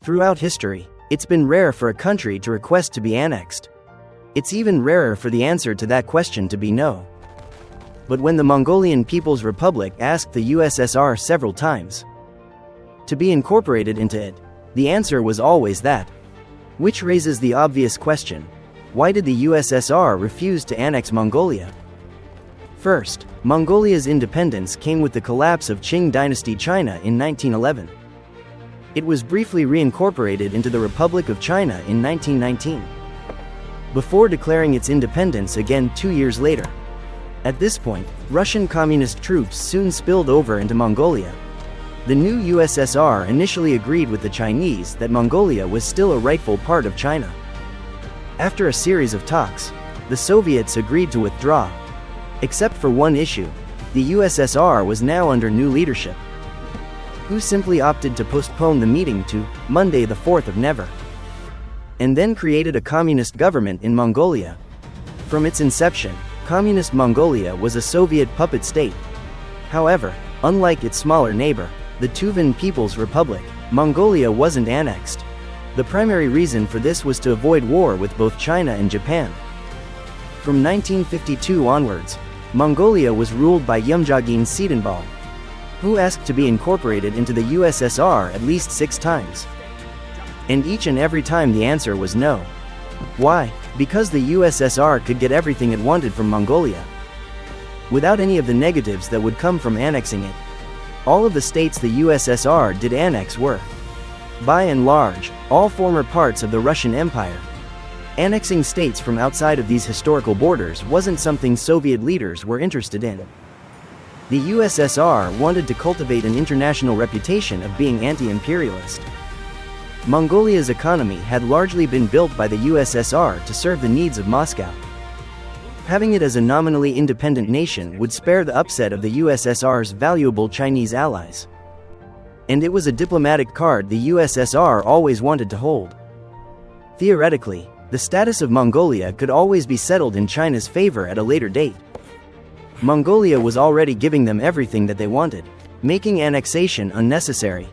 Throughout history, it's been rare for a country to request to be annexed. It's even rarer for the answer to that question to be no. But when the Mongolian People's Republic asked the USSR several times to be incorporated into it, the answer was always that. Which raises the obvious question: why did the USSR refuse to annex Mongolia? First, Mongolia's independence came with the collapse of Qing dynasty China in 1911. It was briefly reincorporated into the Republic of China in 1919, before declaring its independence again 2 years later. At this point, Russian communist troops soon spilled over into Mongolia. The new USSR initially agreed with the Chinese that Mongolia was still a rightful part of China. After a series of talks, the Soviets agreed to withdraw. Except for one issue: the USSR was now under new leadership, who simply opted to postpone the meeting to Monday the 4th of Never, and then created a communist government in Mongolia. From its inception, Communist Mongolia was a Soviet puppet state. However, unlike its smaller neighbor, the Tuvan People's Republic, Mongolia wasn't annexed. The primary reason for this was to avoid war with both China and Japan. From 1952 onwards, Mongolia was ruled by Yumjagin Sidenbal, who asked to be incorporated into the USSR at least 6 times. And each and every time the answer was no. Why? Because the USSR could get everything it wanted from Mongolia, without any of the negatives that would come from annexing it. All of the states the USSR did annex were, by and large, all former parts of the Russian Empire. Annexing states from outside of these historical borders wasn't something Soviet leaders were interested in. The USSR wanted to cultivate an international reputation of being anti-imperialist. Mongolia's economy had largely been built by the USSR to serve the needs of Moscow. Having it as a nominally independent nation would spare the upset of the USSR's valuable Chinese allies. And it was a diplomatic card the USSR always wanted to hold. Theoretically, the status of Mongolia could always be settled in China's favor at a later date. Mongolia was already giving them everything that they wanted, making annexation unnecessary.